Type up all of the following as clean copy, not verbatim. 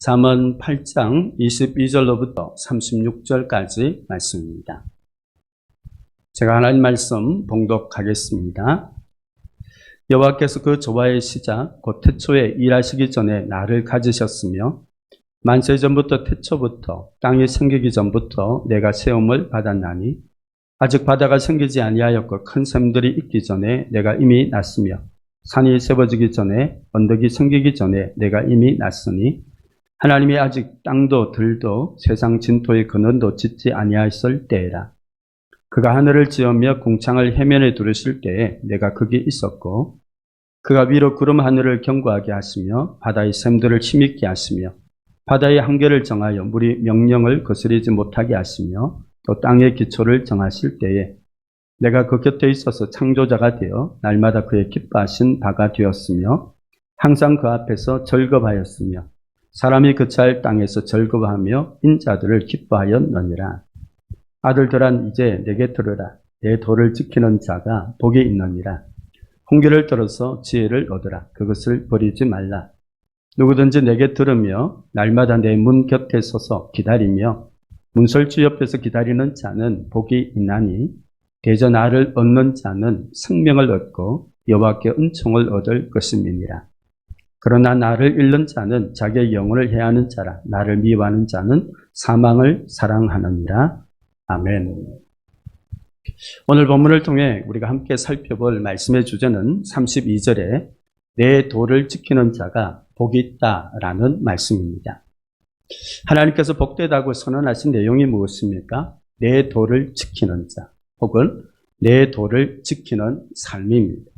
잠언 8장 22절로부터 36절까지 말씀입니다. 제가 하나님 말씀 봉독하겠습니다. 여호와께서 그 조화의 시작 곧 태초에 일하시기 전에 나를 가지셨으며 만세 전부터 태초부터 땅이 생기기 전부터 내가 세움을 받았나니 아직 바다가 생기지 아니하였고 큰 샘들이 있기 전에 내가 이미 났으며 산이 세워지기 전에 언덕이 생기기 전에 내가 이미 났으니 하나님이 아직 땅도 들도 세상 진토의 근원도 짓지 아니하였을 때에라. 그가 하늘을 지으며 궁창을 해면에 두르실 때에 내가 거기 있었고 그가 위로 구름 하늘을 견고하게 하시며 바다의 샘들을 힘있게 하시며 바다의 한계를 정하여 물이 명령을 거스르지 못하게 하시며 또 땅의 기초를 정하실 때에 내가 그 곁에 있어서 창조자가 되어 날마다 그의 기뻐하신 바가 되었으며 항상 그 앞에서 즐거워하였으며 사람이 그치할 땅에서 즐거워하며 인자들을 기뻐하였느니라. 아들들아 이제 내게 들으라. 내 도를 지키는 자가 복이 있느니라. 홍기를 들어서 지혜를 얻으라. 그것을 버리지 말라. 누구든지 내게 들으며 날마다 내 문 곁에 서서 기다리며 문설주 옆에서 기다리는 자는 복이 있나니 대저 나를 얻는 자는 생명을 얻고 여호와께 은총을 얻을 것임이니라. 그러나 나를 잃는 자는 자기의 영혼을 해하는 자라. 나를 미워하는 자는 사망을 사랑하느니라. 아멘. 오늘 본문을 통해 우리가 함께 살펴볼 말씀의 주제는 32절에 내 도를 지키는 자가 복이 있다라는 말씀입니다. 하나님께서 복되다고 선언하신 내용이 무엇입니까? 내 도를 지키는 자 혹은 내 도를 지키는 삶입니다.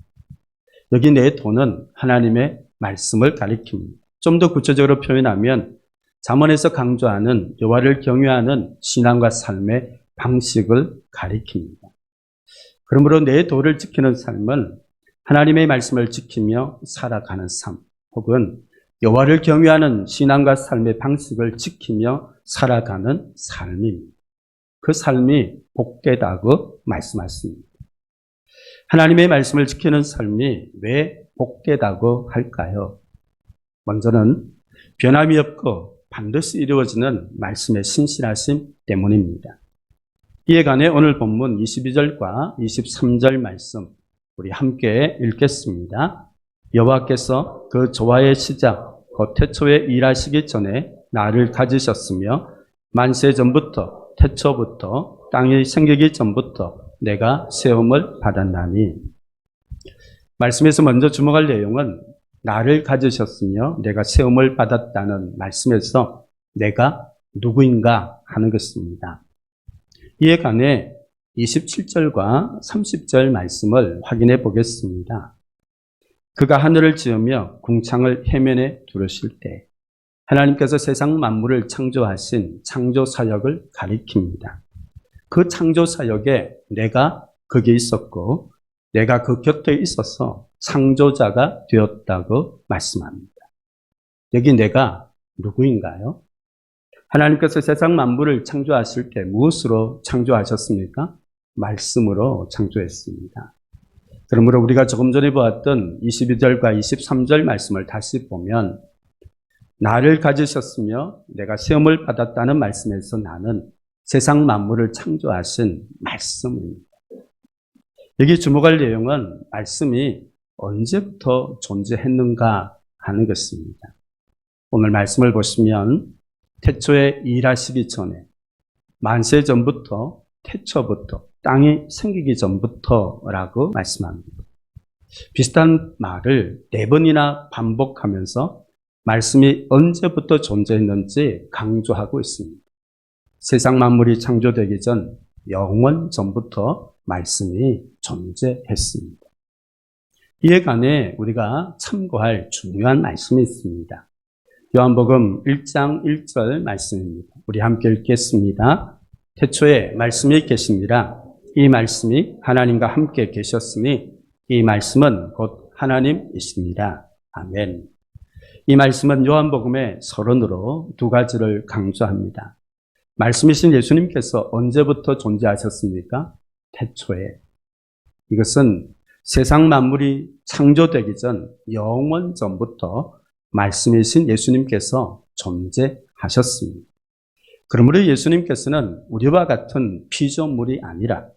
여기 내 도는 하나님의 말씀을 가리킵니다. 좀 더 구체적으로 표현하면 잠언에서 강조하는 여호와를 경외하는 신앙과 삶의 방식을 가리킵니다. 그러므로 내 도를 지키는 삶은 하나님의 말씀을 지키며 살아가는 삶 혹은 여호와를 경외하는 신앙과 삶의 방식을 지키며 살아가는 삶입니다. 그 삶이 복되다고 말씀하십니다. 하나님의 말씀을 지키는 삶이 왜 복되다고 할까요? 먼저는 변함이 없고 반드시 이루어지는 말씀의 신실하심 때문입니다. 이에 관해 오늘 본문 22절과 23절 말씀 우리 함께 읽겠습니다. 여호와께서 그 조화의 시작 곧 태초에 일하시기 전에 나를 가지셨으며 만세 전부터 태초부터 땅이 생기기 전부터 내가 세움을 받았나니. 말씀에서 먼저 주목할 내용은 나를 가지셨으며 내가 세움을 받았다는 말씀에서 내가 누구인가 하는 것입니다. 이에 관해 27절과 30절 말씀을 확인해 보겠습니다. 그가 하늘을 지으며 궁창을 해면에 두르실 때 하나님께서 세상 만물을 창조하신 창조 사역을 가리킵니다. 그 창조 사역에 내가 거기에 있었고 내가 그 곁에 있어서 창조자가 되었다고 말씀합니다. 여기 내가 누구인가요? 하나님께서 세상 만물을 창조하실 때 무엇으로 창조하셨습니까? 말씀으로 창조했습니다. 그러므로 우리가 조금 전에 보았던 22절과 23절 말씀을 다시 보면 나를 가지셨으며 내가 시험을 받았다는 말씀에서 나는 세상 만물을 창조하신 말씀입니다. 여기 주목할 내용은 말씀이 언제부터 존재했는가 하는 것입니다. 오늘 말씀을 보시면 태초에 일하시기 전에 만세 전부터 태초부터 땅이 생기기 전부터라고 말씀합니다. 비슷한 말을 4번이나 반복하면서 말씀이 언제부터 존재했는지 강조하고 있습니다. 세상 만물이 창조되기 전 영원 전부터 말씀이 존재했습니다. 이에 관해 우리가 참고할 중요한 말씀이 있습니다. 요한복음 1장 1절 말씀입니다. 우리 함께 읽겠습니다. 태초에 말씀이 계시니라. 이 말씀이 하나님과 함께 계셨으니 이 말씀은 곧 하나님이시니라. 아멘. 이 말씀은 요한복음의 서론으로 두 가지를 강조합니다. 말씀이신 예수님께서 언제부터 존재하셨습니까? 태초에. 이것은 세상 만물이 창조되기 전 영원 전부터 말씀이신 예수님께서 존재하셨습니다. 그러므로 예수님께서는 우리와 같은 피조물이 아니라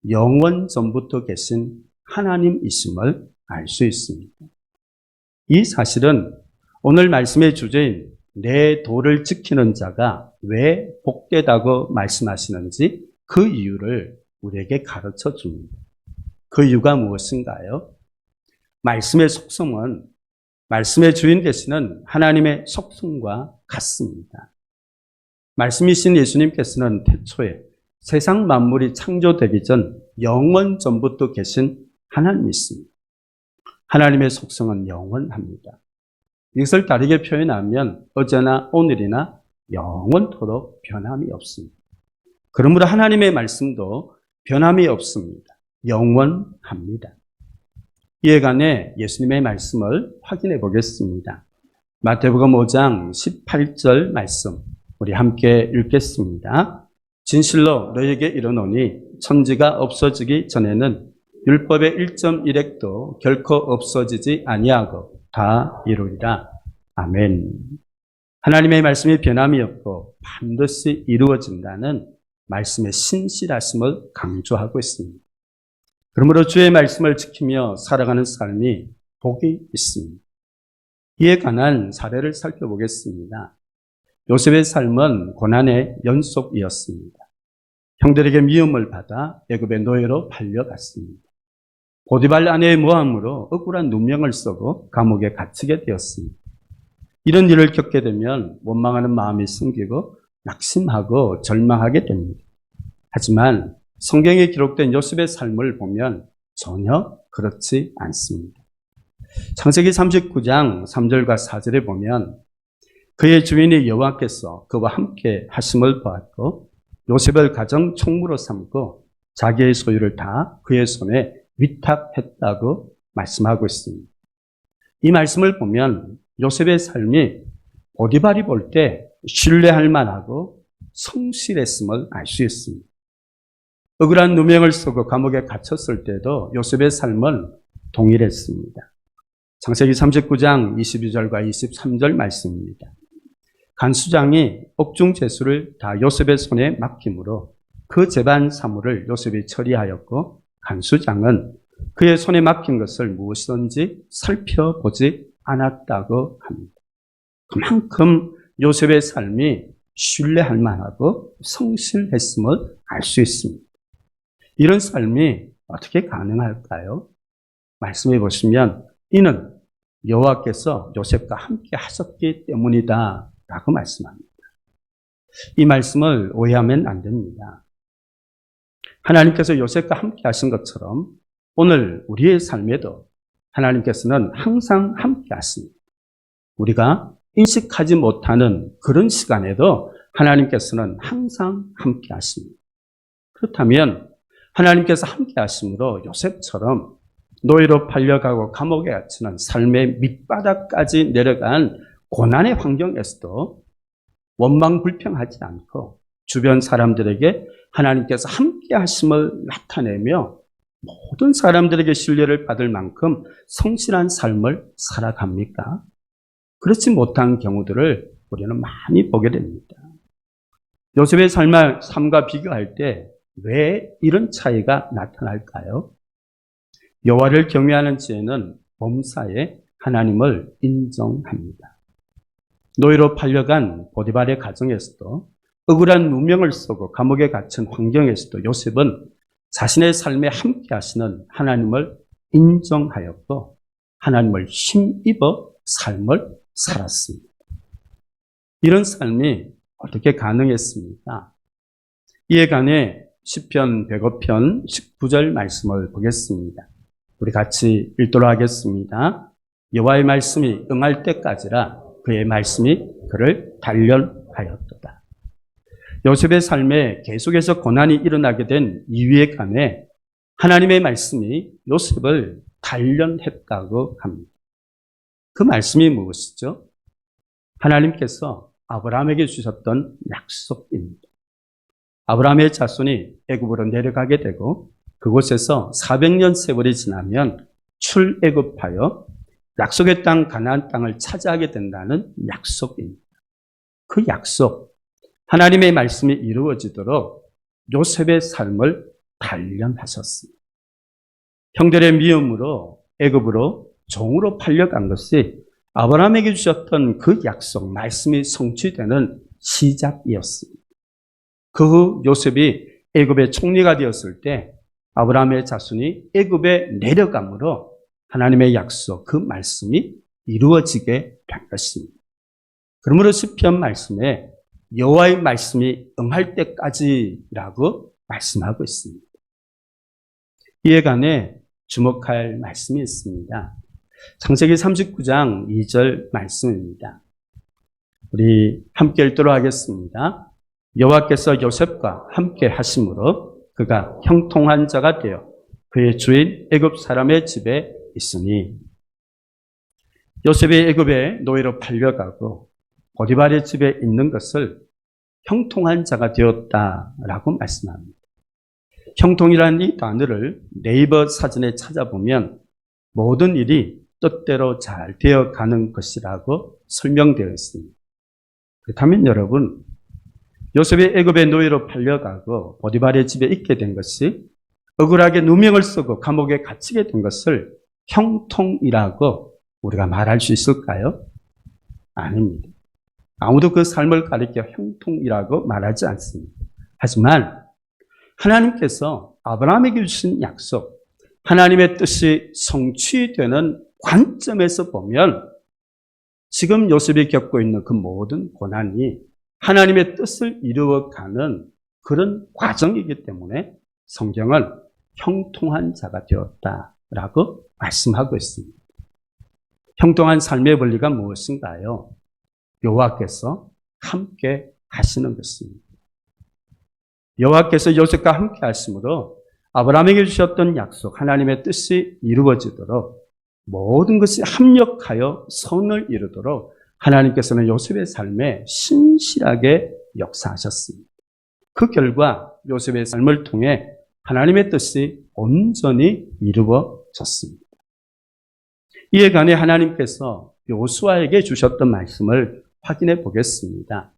영원 전부터 계신 하나님이심을 알 수 있습니다. 이 사실은 오늘 말씀의 주제인 내 도를 지키는 자가 왜 복되다고 말씀하시는지 그 이유를 우리에게 가르쳐 줍니다. 그 이유가 무엇인가요? 말씀의 속성은 말씀의 주인 되시는 하나님의 속성과 같습니다. 말씀이신 예수님께서는 태초에 세상 만물이 창조되기 전 영원 전부터 계신 하나님이십니다. 하나님의 속성은 영원합니다. 이것을 다르게 표현하면 어제나 오늘이나 영원토록 변함이 없습니다. 그러므로 하나님의 말씀도 변함이 없습니다. 영원합니다. 이에 관해 예수님의 말씀을 확인해 보겠습니다. 마태복음 5장 18절 말씀 우리 함께 읽겠습니다. 진실로 너희에게 이르노니 천지가 없어지기 전에는 율법의 1.1획도 결코 없어지지 아니하고 다 이루리라. 아멘. 하나님의 말씀이 변함이 없고 반드시 이루어진다는 말씀의 신실하심을 강조하고 있습니다. 그러므로 주의 말씀을 지키며 살아가는 삶이 복이 있습니다. 이에 관한 사례를 살펴보겠습니다. 요셉의 삶은 고난의 연속이었습니다. 형들에게 미움을 받아 애굽의 노예로 팔려갔습니다. 보디발 아내의 모함으로 억울한 누명을 쓰고 감옥에 갇히게 되었습니다. 이런 일을 겪게 되면 원망하는 마음이 생기고 낙심하고 절망하게 됩니다. 하지만 성경에 기록된 요셉의 삶을 보면 전혀 그렇지 않습니다. 창세기 39장 3절과 4절에 보면 그의 주인이 여호와께서 그와 함께 하심을 보았고 요셉을 가정 총무로 삼고 자기의 소유를 다 그의 손에 위탁했다고 말씀하고 있습니다. 이 말씀을 보면 요셉의 삶이 보디발이 볼 때 신뢰할 만하고 성실했음을 알 수 있습니다. 억울한 누명을 쓰고 감옥에 갇혔을 때도 요셉의 삶은 동일했습니다. 창세기 39장 22절과 23절 말씀입니다. 간수장이 옥중 제수를 다 요셉의 손에 맡김으로 그 재반 사물을 요셉이 처리하였고 간수장은 그의 손에 맡긴 것을 무엇이든지 살펴보지 않았다고 합니다. 그만큼 요셉의 삶이 신뢰할 만하고 성실했음을 알 수 있습니다. 이런 삶이 어떻게 가능할까요? 말씀해 보시면 이는 여호와께서 요셉과 함께 하셨기 때문이다 라고 말씀합니다. 이 말씀을 오해하면 안 됩니다. 하나님께서 요셉과 함께 하신 것처럼 오늘 우리의 삶에도 하나님께서는 항상 함께 하십니다. 우리가 인식하지 못하는 그런 시간에도 하나님께서는 항상 함께 하십니다. 그렇다면 하나님께서 함께 하심으로 요셉처럼 노예로 팔려가고 감옥에 갇히는 삶의 밑바닥까지 내려간 고난의 환경에서도 원망불평하지 않고 주변 사람들에게 하나님께서 함께 하심을 나타내며 모든 사람들에게 신뢰를 받을 만큼 성실한 삶을 살아갑니까? 그렇지 못한 경우들을 우리는 많이 보게 됩니다. 요셉의 삶과 비교할 때 왜 이런 차이가 나타날까요? 여호와를 경외하는 지혜는 범사에 하나님을 인정합니다. 노예로 팔려간 보디발의 가정에서도 억울한 누명을 쓰고 감옥에 갇힌 환경에서도 요셉은 자신의 삶에 함께 하시는 하나님을 인정하였고 하나님을 힘입어 삶을 살았습니다. 이런 삶이 어떻게 가능했습니까? 이에 관해 시편 105편 19절 말씀을 보겠습니다. 우리 같이 읽도록 하겠습니다. 여호와의 말씀이 응할 때까지라 그의 말씀이 그를 단련하였도다. 요셉의 삶에 계속해서 고난이 일어나게 된 이유에 관해 하나님의 말씀이 요셉을 단련했다고 합니다. 그 말씀이 무엇이죠? 하나님께서 아브라함에게 주셨던 약속입니다. 아브라함의 자손이 애굽으로 내려가게 되고 그곳에서 400년 세월이 지나면 출애굽하여 약속의 땅 가나안 땅을 차지하게 된다는 약속입니다. 그 약속, 하나님의 말씀이 이루어지도록 요셉의 삶을 단련하셨습니다. 형들의 미움으로 애굽으로 종으로 팔려간 것이 아브라함에게 주셨던 그 약속, 말씀이 성취되는 시작이었습니다. 그 후 요셉이 애굽의 총리가 되었을 때 아브라함의 자손이 애굽에 내려감으로 하나님의 약속, 그 말씀이 이루어지게 된 것입니다. 그러므로 시편 말씀에 여호와의 말씀이 응할 때까지라고 말씀하고 있습니다. 이에 관해 주목할 말씀이 있습니다. 창세기 39장 2절 말씀입니다. 우리 함께 읽도록 하겠습니다. 여호와께서 요셉과 함께 하심으로 그가 형통한 자가 되어 그의 주인 애굽 사람의 집에 있으니, 요셉이 애굽에 노예로 팔려가고 보디발의 집에 있는 것을 형통한 자가 되었다라고 말씀합니다. 형통이라는 이 단어를 네이버 사전에 찾아보면 모든 일이 뜻대로 잘 되어가는 것이라고 설명되어 있습니다. 그렇다면 여러분, 요셉이 애굽의 노예로 팔려가고 보디발의 집에 있게 된 것이 억울하게 누명을 쓰고 감옥에 갇히게 된 것을 형통이라고 우리가 말할 수 있을까요? 아닙니다. 아무도 그 삶을 가리켜 형통이라고 말하지 않습니다. 하지만 하나님께서 아브라함에게 주신 약속, 하나님의 뜻이 성취되는 관점에서 보면 지금 요셉이 겪고 있는 그 모든 고난이 하나님의 뜻을 이루어가는 그런 과정이기 때문에 성경은 형통한 자가 되었다라고 말씀하고 있습니다. 형통한 삶의 원리가 무엇인가요? 여호와께서 함께 하시는 것입니다. 여호와께서 요셉과 함께 하심으로 아브라함에게 주셨던 약속, 하나님의 뜻이 이루어지도록 모든 것이 합력하여 선을 이루도록 하나님께서는 요셉의 삶에 신실하게 역사하셨습니다. 그 결과 요셉의 삶을 통해 하나님의 뜻이 온전히 이루어졌습니다. 이에 관해 하나님께서 요수아에게 주셨던 말씀을 확인해 보겠습니다.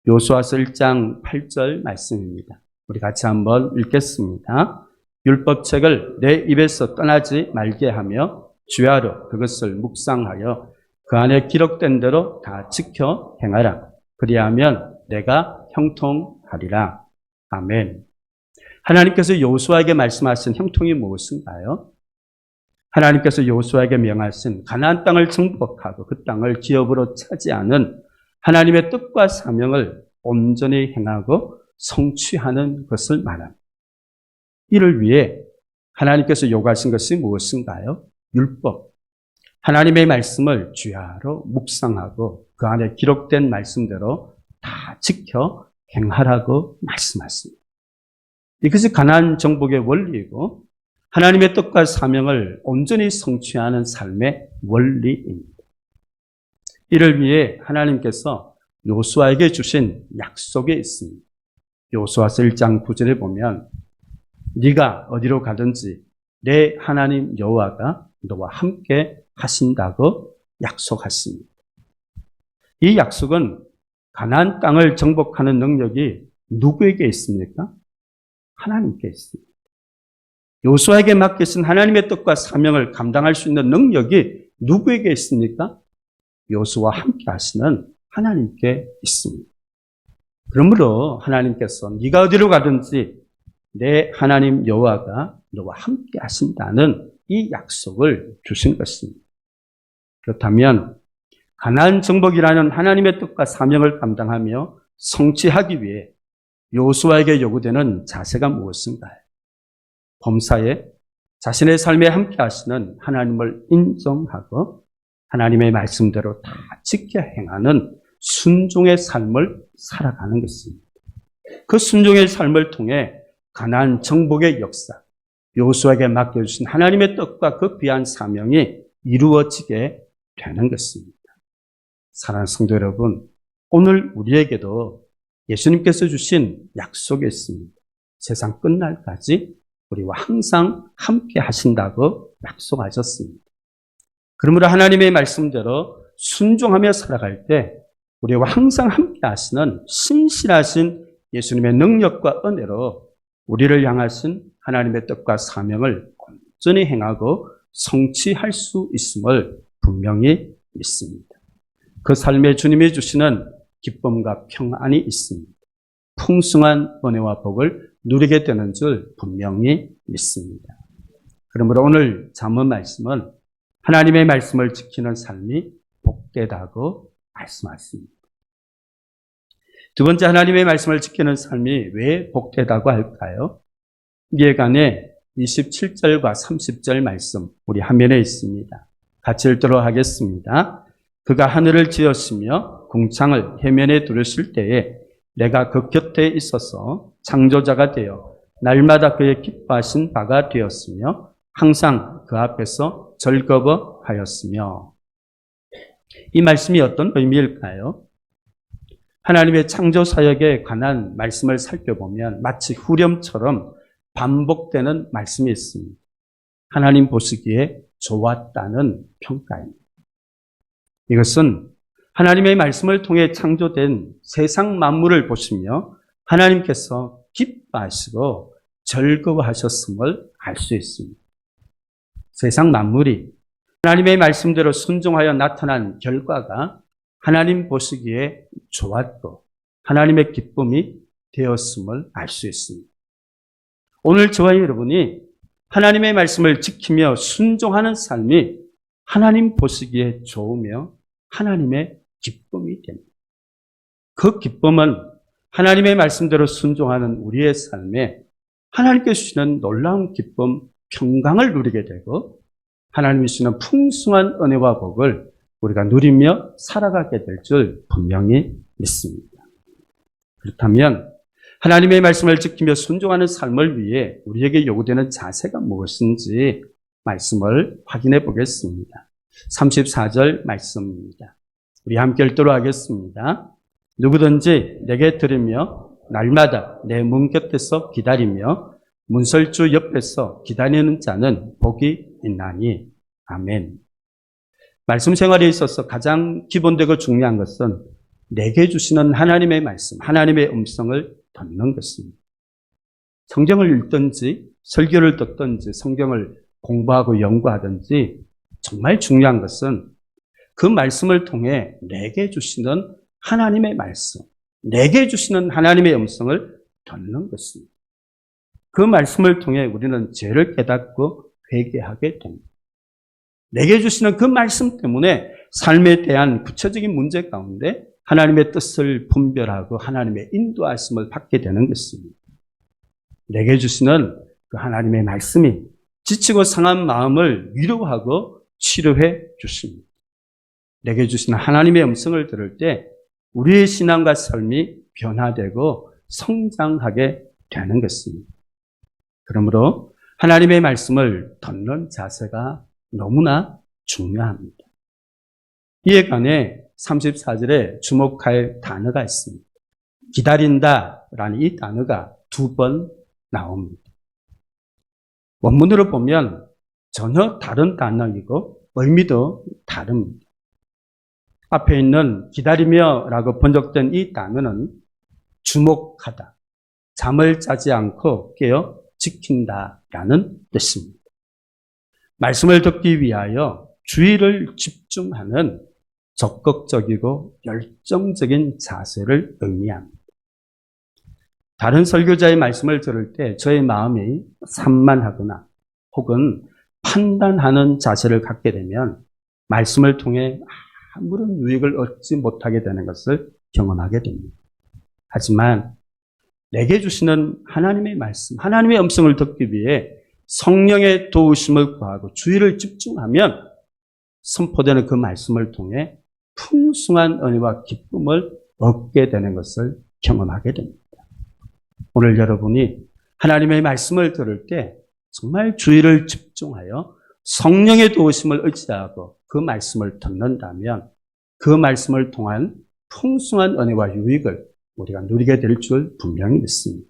요수아서 1장 8절 말씀입니다. 우리 같이 한번 읽겠습니다. 율법책을 내 입에서 떠나지 말게 하며 주야로 그것을 묵상하여 그 안에 기록된 대로 다 지켜 행하라. 그리하면 내가 형통하리라. 아멘. 하나님께서 요수아에게 말씀하신 형통이 무엇인가요? 하나님께서 요수아에게 명하신 가나안 땅을 정복하고 그 땅을 기업으로 차지하는 하나님의 뜻과 사명을 온전히 행하고 성취하는 것을 말합니다. 이를 위해 하나님께서 요구하신 것이 무엇인가요? 율법. 하나님의 말씀을 주야로 묵상하고 그 안에 기록된 말씀대로 다 지켜 행하라고 말씀하십니다. 이것이 가나안 정복의 원리이고 하나님의 뜻과 사명을 온전히 성취하는 삶의 원리입니다. 이를 위해 하나님께서 요수아에게 주신 약속이 있습니다. 요수아서 1장 9절에 보면 네가 어디로 가든지 내 하나님 여호와가 너와 함께 하신다고 약속하십니다. 이 약속은 가나안 땅을 정복하는 능력이 누구에게 있습니까? 하나님께 있습니다. 요수아에게 맡기신 하나님의 뜻과 사명을 감당할 수 있는 능력이 누구에게 있습니까? 요수아와 함께 하시는 하나님께 있습니다. 그러므로 하나님께서 네가 어디로 가든지 내 하나님 여호와가 너와 함께 하신다는 이 약속을 주신 것입니다. 그렇다면 가나안 정복이라는 하나님의 뜻과 사명을 감당하며 성취하기 위해 요수아에게 요구되는 자세가 무엇인가요? 범사에 자신의 삶에 함께 하시는 하나님을 인정하고 하나님의 말씀대로 다 지켜 행하는 순종의 삶을 살아가는 것입니다. 그 순종의 삶을 통해 가나안 정복의 역사, 요수아에게 맡겨주신 하나님의 뜻과 그 귀한 사명이 이루어지게 되는 것입니다. 사랑하는 성도 여러분, 오늘 우리에게도 예수님께서 주신 약속이 있습니다. 세상 끝날까지 우리와 항상 함께 하신다고 약속하셨습니다. 그러므로 하나님의 말씀대로 순종하며 살아갈 때 우리와 항상 함께 하시는 신실하신 예수님의 능력과 은혜로 우리를 향하신 하나님의 뜻과 사명을 온전히 행하고 성취할 수 있음을 분명히 믿습니다. 그 삶에 주님이 주시는 기쁨과 평안이 있습니다. 풍성한 은혜와 복을 누리게 되는 줄 분명히 믿습니다. 그러므로 오늘 잠언 말씀은 하나님의 말씀을 지키는 삶이 복되다고 말씀하십니다. 두 번째, 하나님의 말씀을 지키는 삶이 왜 복되다고 할까요? 예간에 27절과 30절 말씀 우리 화면에 있습니다. 같이 읽도록 하겠습니다. 그가 하늘을 지으시며 궁창을 해면에 두르실 때에 내가 그 곁에 있어서 창조자가 되어 날마다 그의 기뻐하신 바가 되었으며 항상 그 앞에서 즐거워하였으며. 이 말씀이 어떤 의미일까요? 하나님의 창조 사역에 관한 말씀을 살펴보면 마치 후렴처럼 반복되는 말씀이 있습니다. 하나님 보시기에 좋았다는 평가입니다. 이것은 하나님의 말씀을 통해 창조된 세상 만물을 보시며 하나님께서 기뻐하시고 즐거워하셨음을 알 수 있습니다. 세상 만물이 하나님의 말씀대로 순종하여 나타난 결과가 하나님 보시기에 좋았고 하나님의 기쁨이 되었음을 알 수 있습니다. 오늘 저와 여러분이 하나님의 말씀을 지키며 순종하는 삶이 하나님 보시기에 좋으며 하나님의 기쁨이 됩니다. 그 기쁨은 하나님의 말씀대로 순종하는 우리의 삶에 하나님께 주시는 놀라운 기쁨, 평강을 누리게 되고 하나님이 주시는 풍성한 은혜와 복을 우리가 누리며 살아가게 될 줄 분명히 믿습니다. 그렇다면 하나님의 말씀을 지키며 순종하는 삶을 위해 우리에게 요구되는 자세가 무엇인지 말씀을 확인해 보겠습니다. 34절 말씀입니다. 우리 함께 읽도록 하겠습니다. 누구든지 내게 들으며 날마다 내 문 곁에서 기다리며 문설주 옆에서 기다리는 자는 복이 있나니. 아멘. 말씀 생활에 있어서 가장 기본되고 중요한 것은 내게 주시는 하나님의 말씀, 하나님의 음성을 듣는 것입니다. 성경을 읽든지 설교를 듣든지 성경을 공부하고 연구하든지 정말 중요한 것은 그 말씀을 통해 내게 주시는 하나님의 말씀, 내게 주시는 하나님의 음성을 듣는 것입니다. 그 말씀을 통해 우리는 죄를 깨닫고 회개하게 됩니다. 내게 주시는 그 말씀 때문에 삶에 대한 구체적인 문제 가운데 하나님의 뜻을 분별하고 하나님의 인도하심을 받게 되는 것입니다. 내게 주시는 그 하나님의 말씀이 지치고 상한 마음을 위로하고 치료해 주십니다. 내게 주시는 하나님의 음성을 들을 때 우리의 신앙과 삶이 변화되고 성장하게 되는 것입니다. 그러므로 하나님의 말씀을 듣는 자세가 너무나 중요합니다. 이에 관해 34절에 주목할 단어가 있습니다. 기다린다라는 이 단어가 2번 나옵니다. 원문으로 보면 전혀 다른 단어이고 의미도 다릅니다. 앞에 있는 기다리며라고 번역된 이 단어는 주목하다, 잠을 자지 않고 깨어 지킨다라는 뜻입니다. 말씀을 듣기 위하여 주의를 집중하는 적극적이고 열정적인 자세를 의미합니다. 다른 설교자의 말씀을 들을 때 저의 마음이 산만하거나 혹은 판단하는 자세를 갖게 되면 말씀을 통해 아무런 유익을 얻지 못하게 되는 것을 경험하게 됩니다. 하지만 내게 주시는 하나님의 말씀, 하나님의 음성을 듣기 위해 성령의 도우심을 구하고 주의를 집중하면 선포되는 그 말씀을 통해 풍성한 은혜와 기쁨을 얻게 되는 것을 경험하게 됩니다. 오늘 여러분이 하나님의 말씀을 들을 때 정말 주의를 집중하여 성령의 도우심을 의지하고 그 말씀을 듣는다면 그 말씀을 통한 풍성한 은혜와 유익을 우리가 누리게 될 줄 분명히 믿습니다.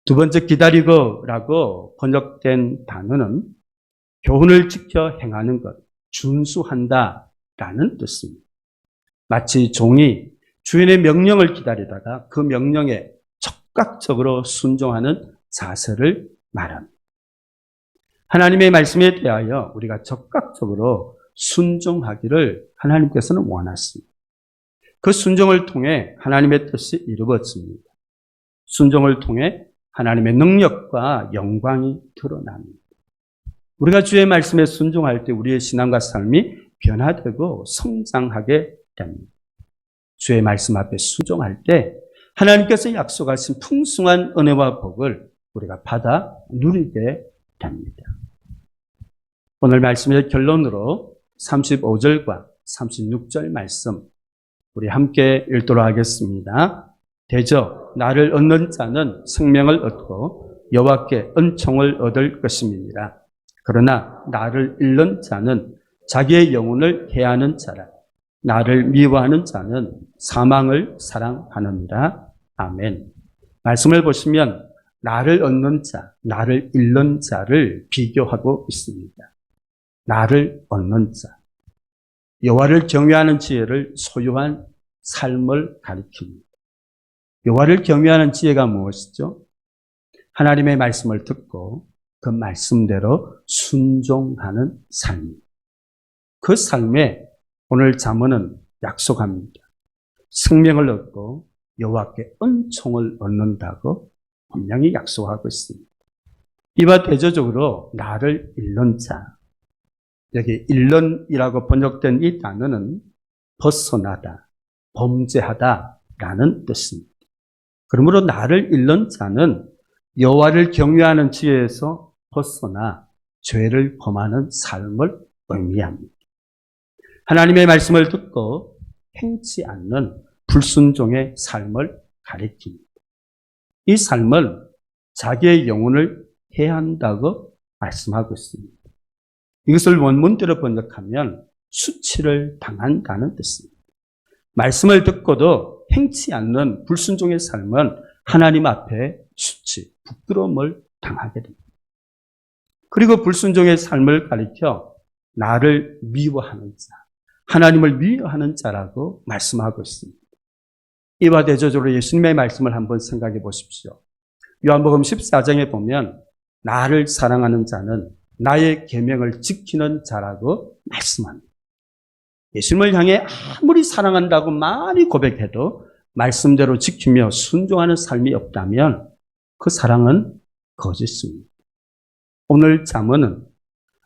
두 번째, 기다리고라고 번역된 단어는 교훈을 지켜 행하는 것, 준수한다라는 뜻입니다. 마치 종이 주인의 명령을 기다리다가 그 명령에 적극적으로 순종하는 자세를 말합니다. 하나님의 말씀에 대하여 우리가 적극적으로 순종하기를 하나님께서는 원하십니다. 그 순종을 통해 하나님의 뜻이 이루어집니다. 순종을 통해 하나님의 능력과 영광이 드러납니다. 우리가 주의 말씀에 순종할 때 우리의 신앙과 삶이 변화되고 성장하게 됩니다. 주의 말씀 앞에 순종할 때 하나님께서 약속하신 풍성한 은혜와 복을 우리가 받아 누리게 됩니다. 오늘 말씀의 결론으로 35절과 36절 말씀 우리 함께 읽도록 하겠습니다. 대저 나를 얻는 자는 생명을 얻고 여호와께 은총을 얻을 것임이니라. 그러나 나를 잃는 자는 자기의 영혼을 해하는 자라. 나를 미워하는 자는 사망을 사랑하느니라. 아멘. 말씀을 보시면 나를 얻는 자, 나를 잃는 자를 비교하고 있습니다. 나를 얻는 자. 여호와를 경외하는 지혜를 소유한 삶을 가리킵니다. 여호와를 경외하는 지혜가 무엇이죠? 하나님의 말씀을 듣고 그 말씀대로 순종하는 삶입니다. 그 삶에 오늘 잠언은 약속합니다. 생명을 얻고 여호와께 은총을 얻는다고 분명히 약속하고 있습니다. 이와 대조적으로 나를 잃는 자, 여기 잃는이라고 번역된 이 단어는 벗어나다, 범죄하다라는 뜻입니다. 그러므로 나를 잃는 자는 여호와를 경외하는 지혜에서 벗어나 죄를 범하는 삶을 의미합니다. 하나님의 말씀을 듣고 행치 않는 불순종의 삶을 가리킵니다. 이 삶은 자기의 영혼을 해한다고 말씀하고 있습니다. 이것을 원문대로 번역하면 수치를 당한다는 뜻입니다. 말씀을 듣고도 행치 않는 불순종의 삶은 하나님 앞에 수치, 부끄러움을 당하게 됩니다. 그리고 불순종의 삶을 가리켜 나를 미워하는 자, 하나님을 미워하는 자라고 말씀하고 있습니다. 이와 대조적으로 예수님의 말씀을 한번 생각해 보십시오. 요한복음 14장에 보면 나를 사랑하는 자는 나의 계명을 지키는 자라고 말씀합니다. 예수님을 향해 아무리 사랑한다고 많이 고백해도 말씀대로 지키며 순종하는 삶이 없다면 그 사랑은 거짓입니다. 오늘 잠언은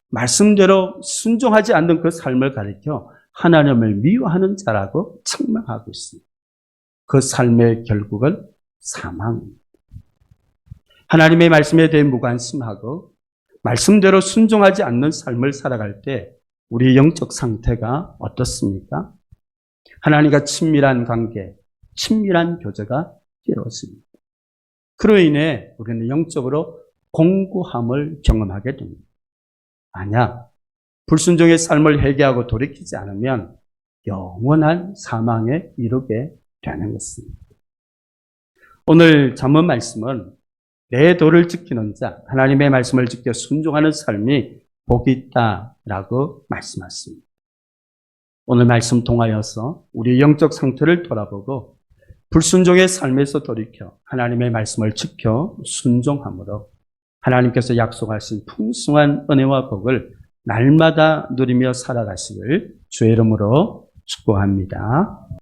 말씀대로 순종하지 않는 그 삶을 가리켜 하나님을 미워하는 자라고 책망하고 있습니다. 그 삶의 결국은 사망입니다. 하나님의 말씀에 대해 무관심하고 말씀대로 순종하지 않는 삶을 살아갈 때 우리의 영적 상태가 어떻습니까? 하나님과 친밀한 관계, 친밀한 교제가 이루어집니다. 그로 인해 우리는 영적으로 공고함을 경험하게 됩니다. 만약 불순종의 삶을 회개하고 돌이키지 않으면 영원한 사망에 이르게 되는 것입니다. 오늘 잠언 말씀은 내 도를 지키는 자, 하나님의 말씀을 지켜 순종하는 삶이 복이 있다라고 말씀하십니다. 오늘 말씀 통하여서 우리의 영적 상태를 돌아보고 불순종의 삶에서 돌이켜 하나님의 말씀을 지켜 순종함으로 하나님께서 약속하신 풍성한 은혜와 복을 날마다 누리며 살아가시길 주의 이름으로 축복합니다.